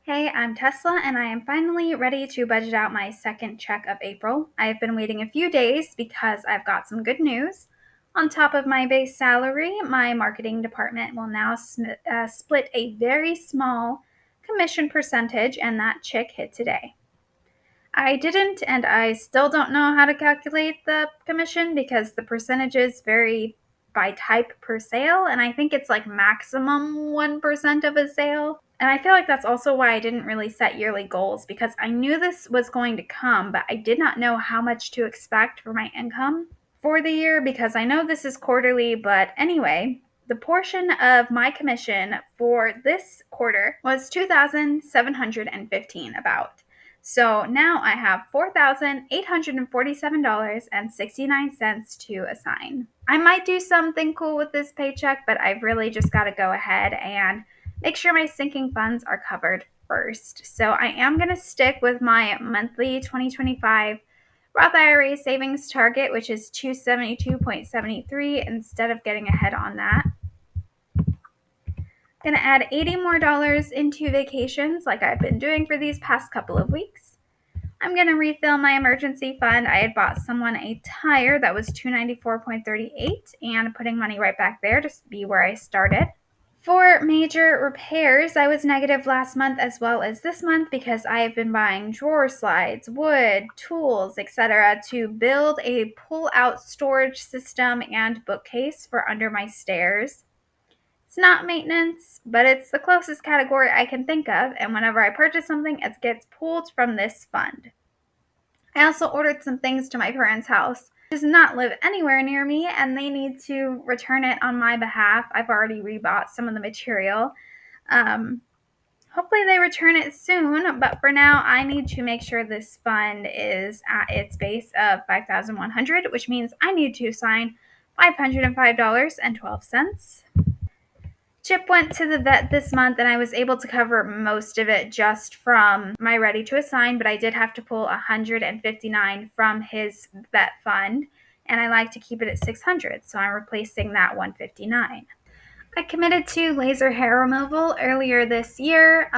Hey, I'm Tesla, and I am finally ready to budget out my second check of April. I have been waiting a few days because I've got some good news. On top of my base salary, my marketing department will now split a very small commission percentage, and that check hit today. I didn't, and I still don't know how to calculate the commission because the percentages vary by type per sale, and I think it's like maximum 1% of a sale. And I feel like that's also why I didn't really set yearly goals because I knew this was going to come, but I did not know how much to expect for my income for the year because I know this is quarterly. But anyway, the portion of my commission for this quarter was $2,715 about. So now I have $4,847.69 to assign. I might do something cool with this paycheck, but I've really just got to go ahead and make sure my sinking funds are covered first. So I am going to stick with my monthly 2025 Roth IRA savings target, which is 272.73 instead of getting ahead on that. I'm going to add $80 more into vacations like I've been doing for these past couple of weeks. I'm going to refill my emergency fund. I had bought someone a tire that was $294.38 and putting money right back there to be where I started. For major repairs, I was negative last month as well as this month because I have been buying drawer slides, wood, tools, etc. to build a pull-out storage system and bookcase for under my stairs. It's not maintenance, but it's the closest category I can think of, and whenever I purchase something, it gets pulled from this fund. I also ordered some things to my parents' house. Does not live anywhere near me, and they need to return it on my behalf. I've already rebought some of the material. Hopefully they return it soon, but for now I need to make sure this fund is at its base of $5,100, which means I need to assign $505.12. Chip went to the vet this month, and I was able to cover most of it just from my ready to assign, but I did have to pull $159 from his vet fund, and I like to keep it at $600, so I'm replacing that $159. I committed to laser hair removal earlier this year.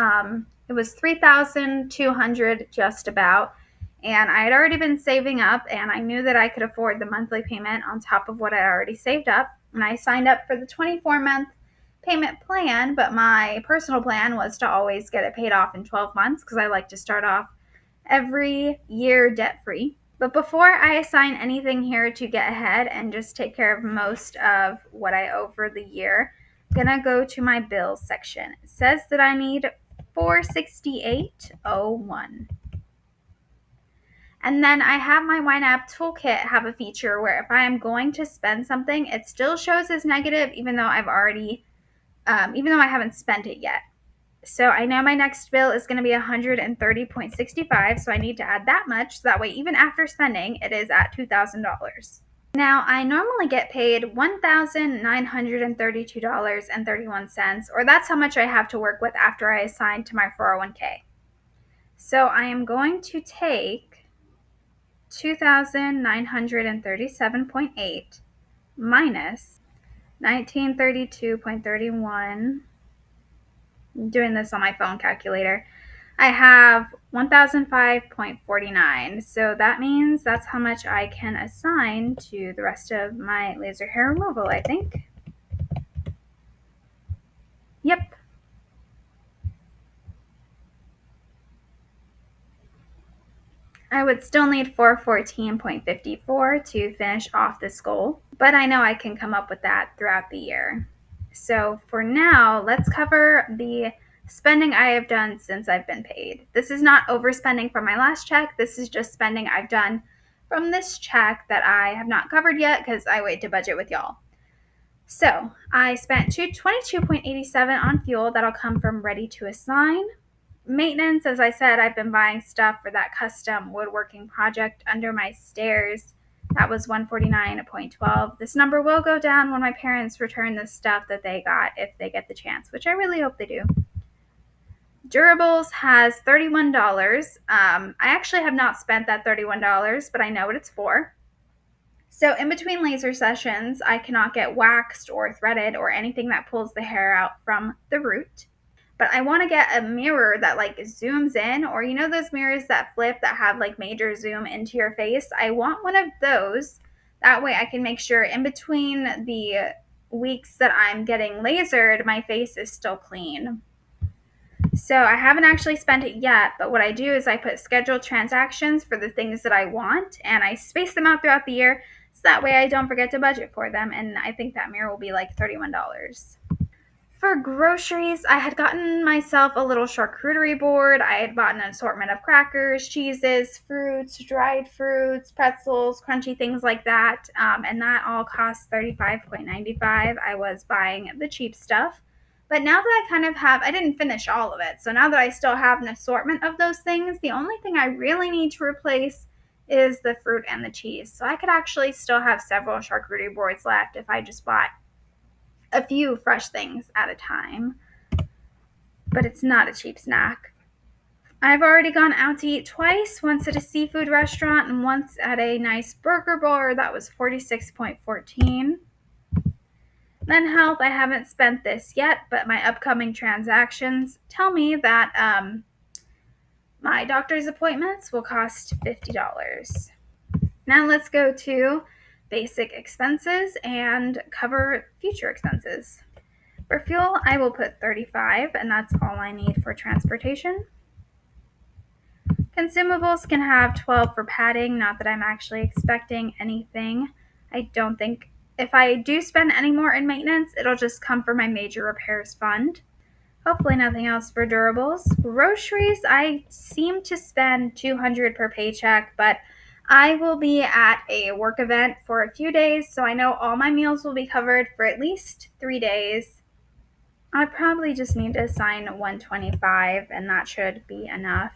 It was $3,200 just about, and I had already been saving up, and I knew that I could afford the monthly payment on top of what I already saved up, and I signed up for the 24-month payment plan, but my personal plan was to always get it paid off in 12 months because I like to start off every year debt-free. But before I assign anything here to get ahead and just take care of most of what I owe for the year, I'm gonna go to my bills section. It says that I need $468.01. And then I have my YNAB toolkit have a feature where if I am going to spend something, it still shows as negative even though I haven't spent it yet. So I know my next bill is going to be $130.65, so I need to add that much, so that way even after spending, it is at $2,000. Now, I normally get paid $1,932.31, or that's how much I have to work with after I assign to my 401k. So I am going to take 2,937.8 minus 1932.31. I'm doing this on my phone calculator. I have 1005.49. So that means that's how much I can assign to the rest of my laser hair removal, I think. Yep. I would still need 414.54 to finish off this goal, but I know I can come up with that throughout the year. So for now, let's cover the spending I have done since I've been paid. This is not overspending from my last check. This is just spending I've done from this check that I have not covered yet because I wait to budget with y'all. So I spent $22.87 on fuel. That'll come from ready to assign. Maintenance, as I said, I've been buying stuff for that custom woodworking project under my stairs. That was $149.12. This number will go down when my parents return the stuff that they got if they get the chance, which I really hope they do. Durables has $31. I actually have not spent that $31, but I know what it's for. So in between laser sessions, I cannot get waxed or threaded or anything that pulls the hair out from the root. But I want to get a mirror that like zooms in, or you know those mirrors that flip that have like major zoom into your face. I want one of those. That way I can make sure in between the weeks that I'm getting lasered, my face is still clean. So I haven't actually spent it yet, but what I do is I put scheduled transactions for the things that I want, and I space them out throughout the year, so that way I don't forget to budget for them. And I think that mirror will be like $31. For groceries, I had gotten myself a little charcuterie board. I had bought an assortment of crackers, cheeses, fruits, dried fruits, pretzels, crunchy things like that. And that all cost $35.95. I was buying the cheap stuff. But now that I kind of have, I didn't finish all of it. So now that I still have an assortment of those things, the only thing I really need to replace is the fruit and the cheese. So I could actually still have several charcuterie boards left if I just bought a few fresh things at a time, but it's not a cheap snack. I've already gone out to eat twice, once at a seafood restaurant and once at a nice burger bar. That was $46.14. Then health, I haven't spent this yet, but my upcoming transactions tell me that my doctor's appointments will cost $50. Now let's go to basic expenses and cover future expenses. For fuel, I will put 35, and that's all I need for transportation. Consumables can have 12 for padding, not that I'm actually expecting anything. I don't think if I do spend any more in maintenance, it'll just come from my major repairs fund. Hopefully nothing else for durables. Groceries, I seem to spend $200 per paycheck, but I will be at a work event for a few days, so I know all my meals will be covered for at least 3 days. I probably just need to assign 125, and that should be enough.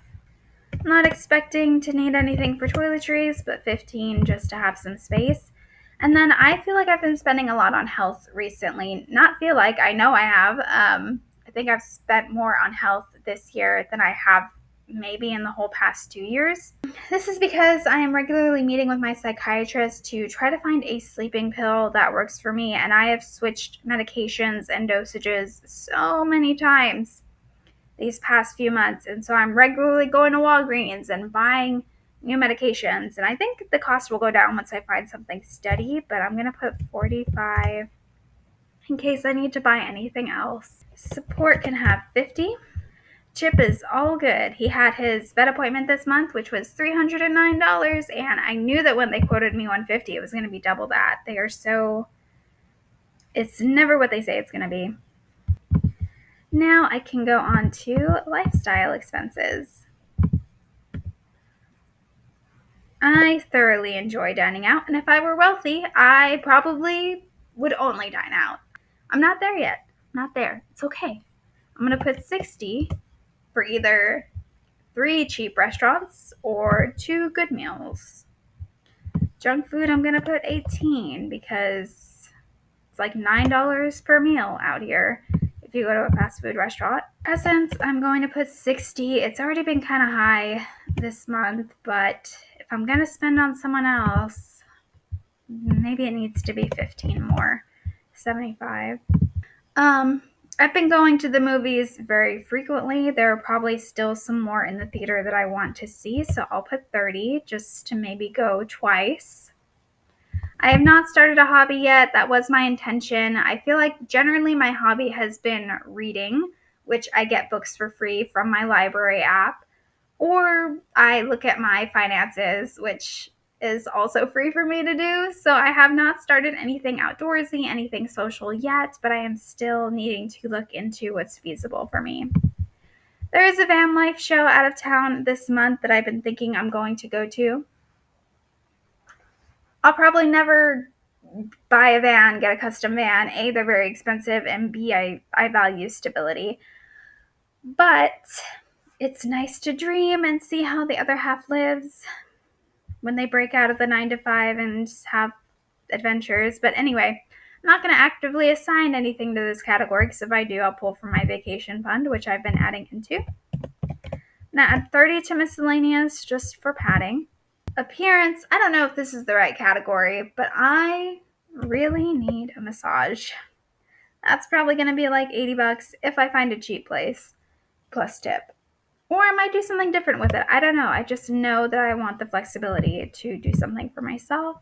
I'm not expecting to need anything for toiletries, but 15 just to have some space. And then I feel like I've been spending a lot on health recently. Not feel like, I know I have. I think I've spent more on health this year than I have maybe in the whole past 2 years. This is because I am regularly meeting with my psychiatrist to try to find a sleeping pill that works for me, and I have switched medications and dosages so many times these past few months, and so I'm regularly going to Walgreens and buying new medications, and I think the cost will go down once I find something steady, but I'm going to put 45 in case I need to buy anything else. Support can have 50. Chip is all good. He had his vet appointment this month, which was $309, and I knew that when they quoted me $150, it was going to be double that. They are so, it's never what they say it's going to be. Now I can go on to lifestyle expenses. I thoroughly enjoy dining out, and if I were wealthy, I probably would only dine out. I'm not there yet. Not there. It's okay. I'm going to put 60 for either 3 cheap restaurants or 2 good meals. Junk food, I'm going to put 18 because it's like $9 per meal out here if you go to a fast food restaurant. Essence, I'm going to put 60. It's already been kind of high this month, but if I'm going to spend on someone else, maybe it needs to be 15 more. 75. I've been going to the movies very frequently. There are probably still some more in the theater that I want to see, so I'll put 30 just to maybe go twice. I have not started a hobby yet. That was my intention. I feel like generally my hobby has been reading, which I get books for free from my library app, or I look at my finances, which is also free for me to do. So I have not started anything outdoorsy, anything social yet, but I am still needing to look into what's feasible for me. There is a van life show out of town this month that I've been thinking I'm going to go to. I'll probably never buy a van, get a custom van. A, they're very expensive, and B, I value stability. But it's nice to dream and see how the other half lives when they break out of the 9 to 5 and just have adventures. But anyway, I'm not going to actively assign anything to this category because if I do, I'll pull from my vacation fund, which I've been adding into. Now add 30 to miscellaneous just for padding. Appearance, I don't know if this is the right category, but I really need a massage. That's probably going to be like $80 if I find a cheap place, plus tip. Or I might do something different with it. I don't know. I just know that I want the flexibility to do something for myself.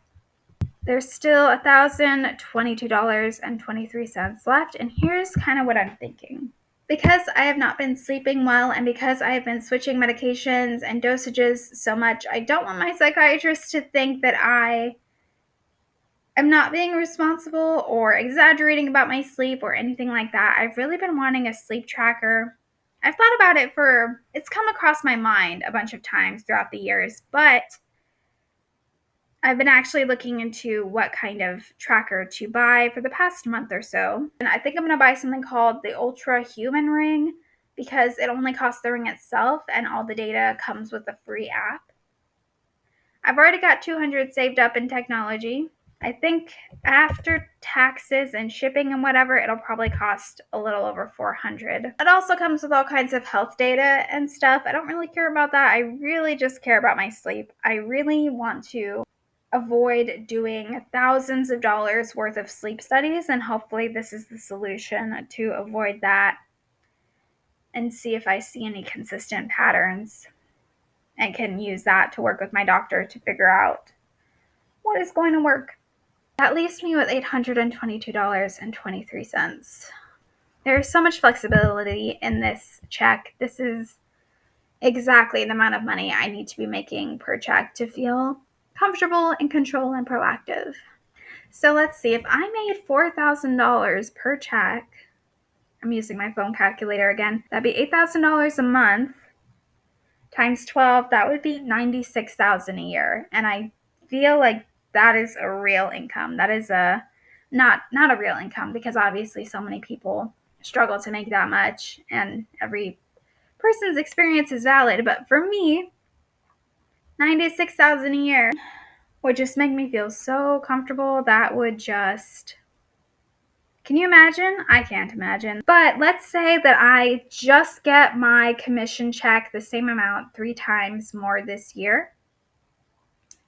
There's still $1,022.23 left, and here's kind of what I'm thinking. Because I have not been sleeping well and because I have been switching medications and dosages so much, I don't want my psychiatrist to think that I am not being responsible or exaggerating about my sleep or anything like that. I've really been wanting a sleep tracker. I've thought about it it's come across my mind a bunch of times throughout the years, but I've been actually looking into what kind of tracker to buy for the past month or so. And I think I'm going to buy something called the Ultra Human Ring because it only costs the ring itself and all the data comes with a free app. I've already got $200 saved up in technology. I think after taxes and shipping and whatever, it'll probably cost a little over $400. It also comes with all kinds of health data and stuff. I don't really care about that. I really just care about my sleep. I really want to avoid doing thousands of dollars worth of sleep studies, and hopefully this is the solution to avoid that and see if I see any consistent patterns and can use that to work with my doctor to figure out what is going to work. That leaves me with $822.23. There's so much flexibility in this check. This is exactly the amount of money I need to be making per check to feel comfortable, in control, and proactive. So let's see, if I made $4,000 per check, I'm using my phone calculator again, that'd be $8,000 a month times 12, that would be $96,000 a year. And I feel like that is a real income. That is not a real income because obviously so many people struggle to make that much and every person's experience is valid. But for me, $96,000 a year would just make me feel so comfortable. That would just, can you imagine? I can't imagine. But let's say that I just get my commission check the same amount 3 times more this year.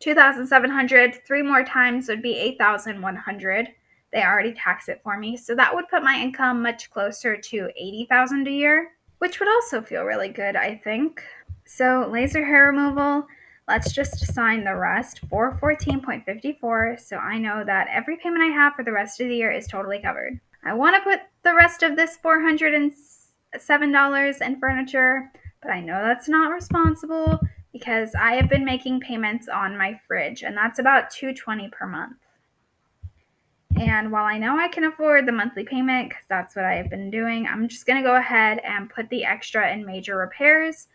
2,700, 3 more times would be 8,100. They already tax it for me. So that would put my income much closer to 80,000 a year, which would also feel really good, I think. So laser hair removal, let's just assign the rest, 414.54, so I know that every payment I have for the rest of the year is totally covered. I want to put the rest of this $407 in furniture, but I know that's not responsible because I have been making payments on my fridge, and that's about $220 per month. And while I know I can afford the monthly payment because that's what I have been doing, I'm just going to go ahead and put the extra in major repairs,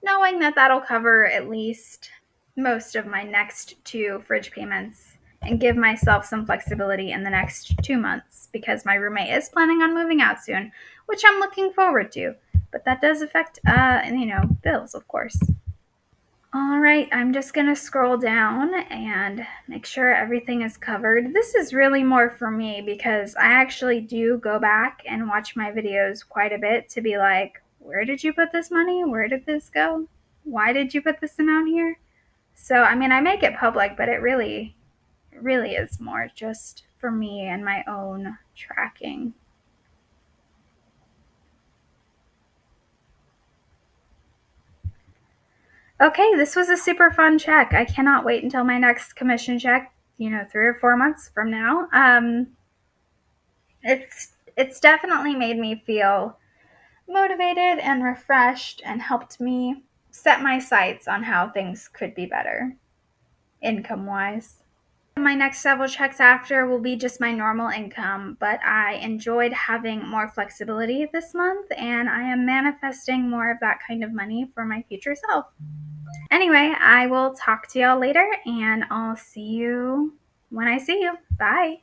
knowing that that'll cover at least most of my next 2 fridge payments and give myself some flexibility in the next 2 months because my roommate is planning on moving out soon, which I'm looking forward to. But that does affect, bills, of course. All right, I'm just going to scroll down and make sure everything is covered. This is really more for me because I actually do go back and watch my videos quite a bit to be like, where did you put this money? Where did this go? Why did you put this amount here? So, I mean, I make it public, but it really is more just for me and my own tracking. Okay, this was a super fun check. I cannot wait until my next commission check, 3 or 4 months from now. It's definitely made me feel motivated and refreshed and helped me set my sights on how things could be better income-wise. My next several checks after will be just my normal income, but I enjoyed having more flexibility this month, and I am manifesting more of that kind of money for my future self. Anyway, I will talk to y'all later, and I'll see you when I see you. Bye.